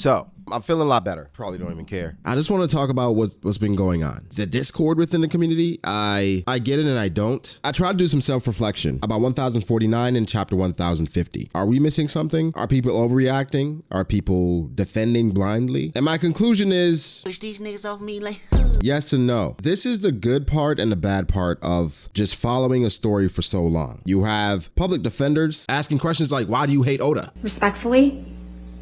So, I'm feeling a lot better. Probably don't even care. I just want to talk about what's been going on. The discord within the community, I get it and I don't. I tried to do some self-reflection about 1049 and chapter 1050. Are we missing something? Are people overreacting? Are people defending blindly? And my conclusion is, push these niggas off me like yes and no. This is the good part and the bad part of just following a story for so long. You have public defenders asking questions like, why do you hate Oda? Respectfully,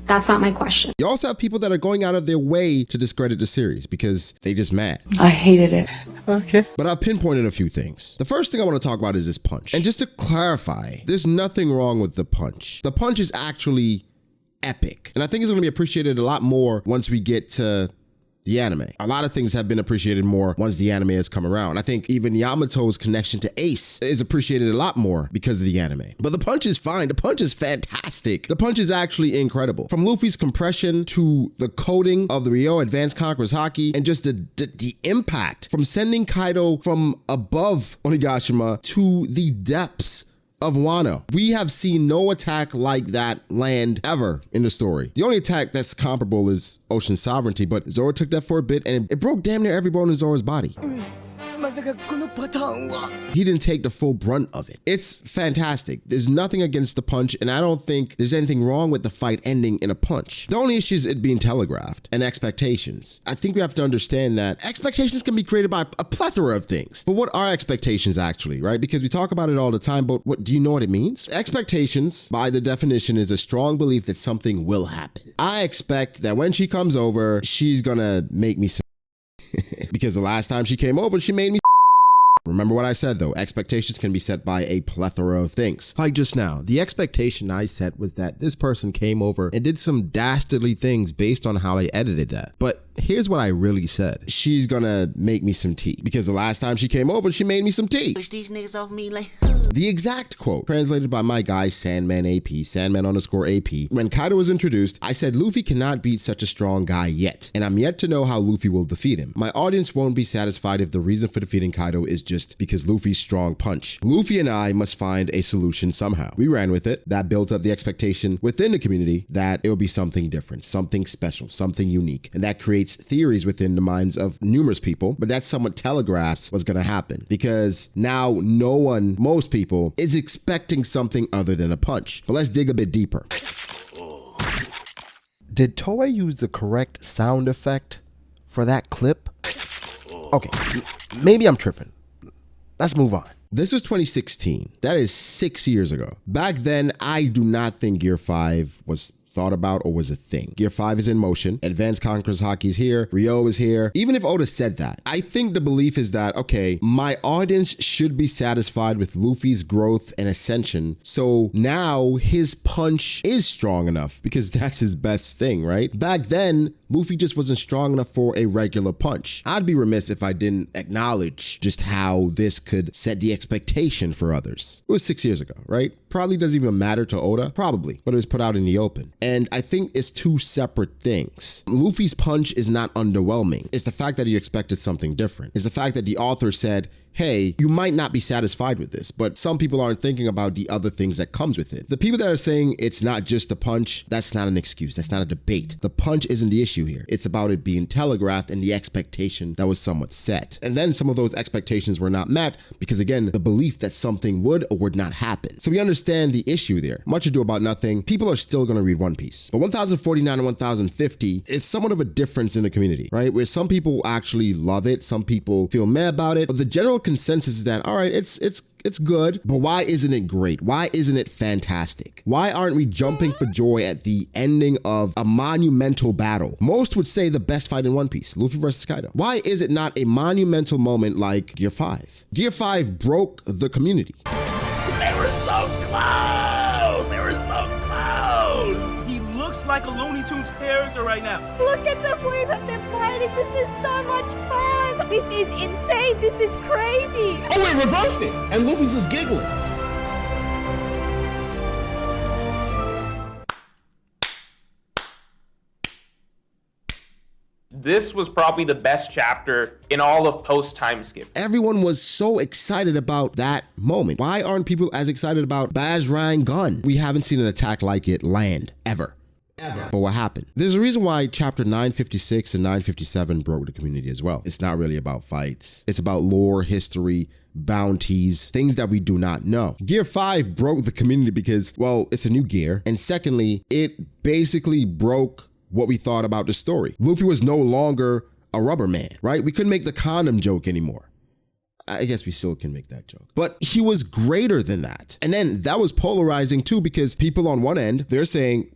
that's not my question. You also have people that are going out of their way to discredit the series because they just mad. I hated it. Okay. But I've pinpointed a few things. The first thing I want to talk about is this punch. And just to clarify, there's nothing wrong with the punch. The punch is actually epic. And I think it's going to be appreciated a lot more once we get to the anime. A lot of things have been appreciated more once the anime has come around. I think even Yamato's connection to Ace is appreciated a lot more because of the anime. But the punch is fine. The punch is fantastic. The punch is actually incredible. From Luffy's compression to the coding of the Ryo Advanced Conqueror's Haki and just the impact from sending Kaido from above Onigashima to the depths of Wano. We have seen no attack like that land ever in the story. The only attack that's comparable is Ocean Sovereignty, but Zoro took that for a bit and it broke damn near every bone in Zoro's body. He didn't take the full brunt of it. It's fantastic. There's nothing against the punch, and I don't think there's anything wrong with the fight ending in a punch. The only issue is it being telegraphed and expectations. I think we have to understand that expectations can be created by a plethora of things. But what are expectations actually, right? Because we talk about it all the time, but what do you know what it means? Expectations, by the definition, is a strong belief that something will happen. I expect that when she comes over, she's gonna make me some because the last time she came over, she made me. Remember what I said though, expectations can be set by a plethora of things. Like just now, the expectation I set was that this person came over and did some dastardly things based on how I edited that. But here's what I really said. She's gonna make me some tea. Because the last time she came over, she made me some tea. push these niggas off me like The exact quote, translated by my guy Sandman AP, Sandman_AP. When Kaido was introduced, I said Luffy cannot beat such a strong guy yet, and I'm yet to know how Luffy will defeat him. My audience won't be satisfied if the reason for defeating Kaido is just because Luffy's strong punch. Luffy and I must find a solution somehow. We ran with it. That built up the expectation within the community that it will be something different, something special, something unique, and that creates theories within the minds of numerous people, but that somewhat telegraphs what's gonna happen because now most people is expecting something other than a punch. But let's dig a bit deeper. Did Toei use the correct sound effect for that clip? Okay, maybe I'm tripping. Let's move on. This was 2016. That is 6 years ago. Back then, I do not think Gear 5 was thought about or was a thing. Gear 5 is in motion. Advanced Conqueror's Haki's here. Ryo is here. Even if Oda said that, I think the belief is that, okay, my audience should be satisfied with Luffy's growth and ascension. So now his punch is strong enough because that's his best thing, right? Back then, Luffy just wasn't strong enough for a regular punch. I'd be remiss if I didn't acknowledge just how this could set the expectation for others. It was 6 years ago, right? Probably doesn't even matter to Oda, probably, but it was put out in the open. And I think it's two separate things. Luffy's punch is not underwhelming. It's the fact that he expected something different. It's the fact that the author said, hey, you might not be satisfied with this, but some people aren't thinking about the other things that comes with it. The people that are saying it's not just a punch, that's not an excuse. That's not a debate. The punch isn't the issue here. It's about it being telegraphed and the expectation that was somewhat set. And then some of those expectations were not met because, again, the belief that something would or would not happen. So we understand the issue there. Much ado about nothing. People are still going to read One Piece. But 1049 and 1050, it's somewhat of a difference in the community, right? Where some people actually love it. Some people feel mad about it. But the general consensus is that, all right, it's good, but why isn't it great? Why isn't it fantastic? Why aren't we jumping for joy at the ending of a monumental battle? Most would say the best fight in One Piece, Luffy versus Kaido. Why is it not a monumental moment like Gear 5? Gear 5 broke the community. They were so close! They were so close! He looks like a Looney Tunes character right now. Look at the way that they're fighting. This is so much fun. This is insane. This is crazy. Oh, wait, reversed it! And Luffy's just giggling. This was probably the best chapter in all of post-time skip. Everyone was so excited about that moment. Why aren't people as excited about Bazrang Gun? We haven't seen an attack like it land, ever. ever. But what happened? There's a reason why chapter 956 and 957 broke the community as well. It's not really about fights. It's about lore, history, bounties, things that we do not know. Gear 5 broke the community because, well, it's a new gear. And secondly, it basically broke what we thought about the story. Luffy was no longer a rubber man, right? We couldn't make the condom joke anymore. I guess we still can make that joke. But he was greater than that. And then that was polarizing too, because people on one end, they're saying,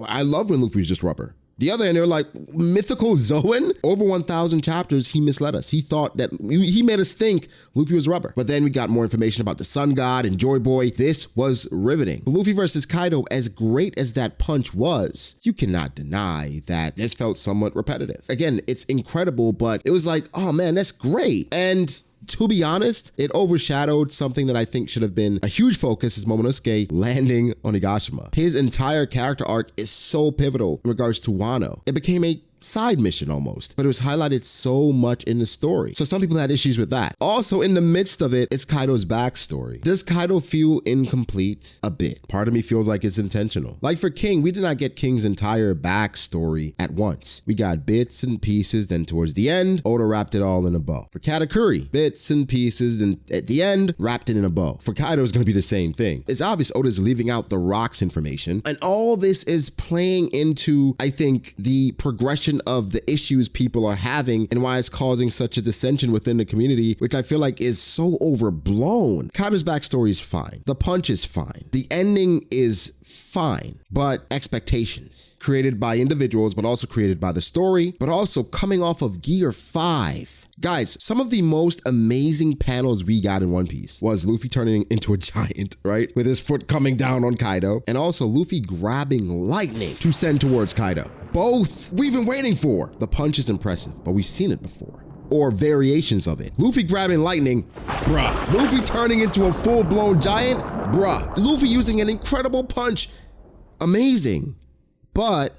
I love when Luffy was just rubber. The other end, they're like, mythical Zoan? Over 1,000 chapters, he misled us. He thought that, he made us think Luffy was rubber. But then we got more information about the Sun God and Joy Boy. This was riveting. Luffy versus Kaido, as great as that punch was, you cannot deny that this felt somewhat repetitive. Again, it's incredible, but it was like, oh man, that's great. And to be honest, it overshadowed something that I think should have been a huge focus, is Momonosuke landing on Higashima. His entire character arc is so pivotal in regards to Wano. It became a side mission almost, but it was highlighted so much in the story. So some people had issues with that. Also, in the midst of it is Kaido's backstory. Does Kaido feel incomplete? A bit. Part of me feels like it's intentional. Like for King, we did not get King's entire backstory at once. We got bits and pieces, then towards the end, Oda wrapped it all in a bow. For Katakuri, bits and pieces, then at the end, wrapped it in a bow. For Kaido, it's gonna be the same thing. It's obvious Oda's leaving out the rocks information, and all this is playing into, I think, the progression of the issues people are having and why it's causing such a dissension within the community, which I feel like is so overblown. Kaido's backstory is fine. The punch is fine. The ending is fine, but expectations created by individuals, but also created by the story, but also coming off of Gear 5. Guys, some of the most amazing panels we got in One Piece was Luffy turning into a giant, right? With his foot coming down on Kaido, and also Luffy grabbing lightning to send towards Kaido. Both we've been waiting for. The punch is impressive, but we've seen it before. Or variations of it. Luffy grabbing lightning, bruh. Luffy turning into a full-blown giant, bruh. Luffy using an incredible punch, amazing. But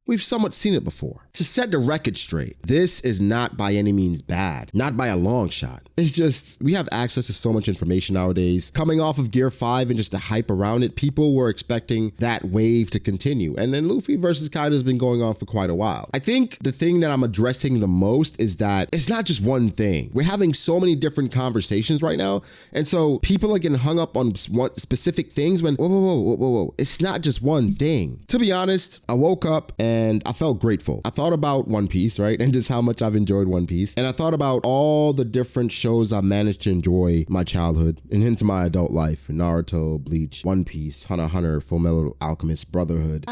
we've somewhat seen it before. To set the record straight, this is not by any means bad, not by a long shot. It's just, we have access to so much information nowadays. Coming off of Gear 5 and just the hype around it, people were expecting that wave to continue. And then Luffy versus Kaido has been going on for quite a while. I think the thing that I'm addressing the most is that it's not just one thing. We're having so many different conversations right now. And so people are getting hung up on specific things when, whoa. It's not just one thing. To be honest, I woke up and I felt grateful. I thought about One Piece, right? And just how much I've enjoyed One Piece. And I thought about all the different shows I managed to enjoy my childhood and into my adult life. Naruto, Bleach, One Piece, Hunter x Hunter, Fullmetal Alchemist, Brotherhood.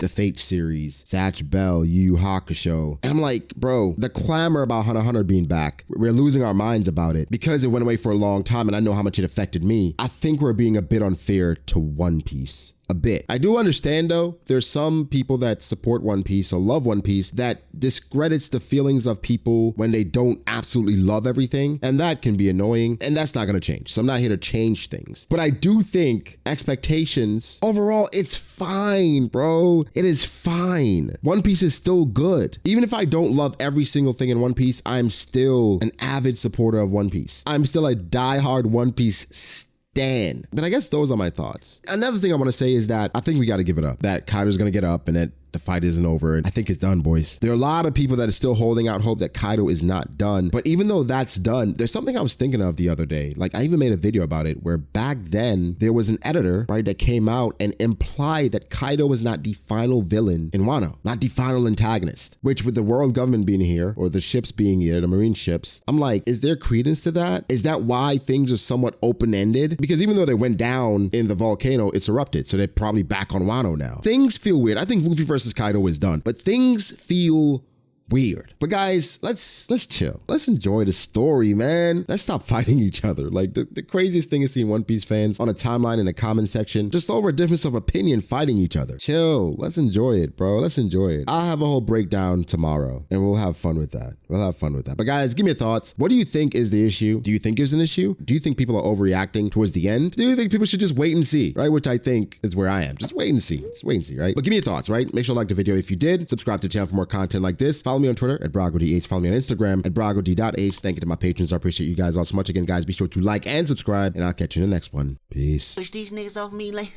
The Fate series, Zatch Bell, Yu Yu Hakusho. And I'm like, bro, the clamor about Hunter x Hunter being back, we're losing our minds about it because it went away for a long time and I know how much it affected me. I think we're being a bit unfair to One Piece. A bit. I do understand though, there's some people that support One Piece or love One Piece that discredits the feelings of people when they don't absolutely love everything, and that can be annoying, and that's not gonna change. So I'm not here to change things. But I do think expectations, overall, it's fine, bro. It is fine. One Piece is still good. Even if I don't love every single thing in One Piece, I'm still an avid supporter of One Piece. I'm still a diehard One Piece Dan. But I guess those are my thoughts. Another thing I want to say is that I think we got to give it up. That Kaido's going to get up and that the fight isn't over. And I think it's done, boys. There are a lot of people that are still holding out hope that Kaido is not done. But even though that's done, there's something I was thinking of the other day. Like I even made a video about it where back then there was an editor, right, that came out and implied that Kaido was not the final villain in Wano, not the final antagonist, which with the world government being here or the ships being here, the marine ships, I'm like, is there credence to that? Is that why things are somewhat open-ended? Because even though they went down in the volcano, it's erupted. So they're probably back on Wano now. Things feel weird. I think Luffy versus Kaido is done, but things feel weird. But guys, let's chill. Let's enjoy the story, man. Let's stop fighting each other. Like the craziest thing is seeing One Piece fans on a timeline in the comment section, just over a difference of opinion fighting each other. Chill. Let's enjoy it, bro. Let's enjoy it. I'll have a whole breakdown tomorrow and we'll have fun with that. We'll have fun with that. But guys, give me your thoughts. What do you think is the issue? Do you think is an issue? Do you think people are overreacting towards the end? Do you think people should just wait and see, right? Which I think is where I am. Just wait and see. Just wait and see, right? But give me your thoughts, right? Make sure to like the video if you did. Subscribe to the channel for more content like this. Follow me on Twitter at BragoDH. Follow me on Instagram at BragoD.Ace. Thank you to my patrons. I appreciate you guys all so much. Again, guys, be sure to like and subscribe, and I'll catch you in the next one. Peace. Push these niggas off me like.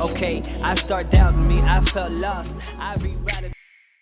Okay, I start doubting me, I felt lost. I rewrite it.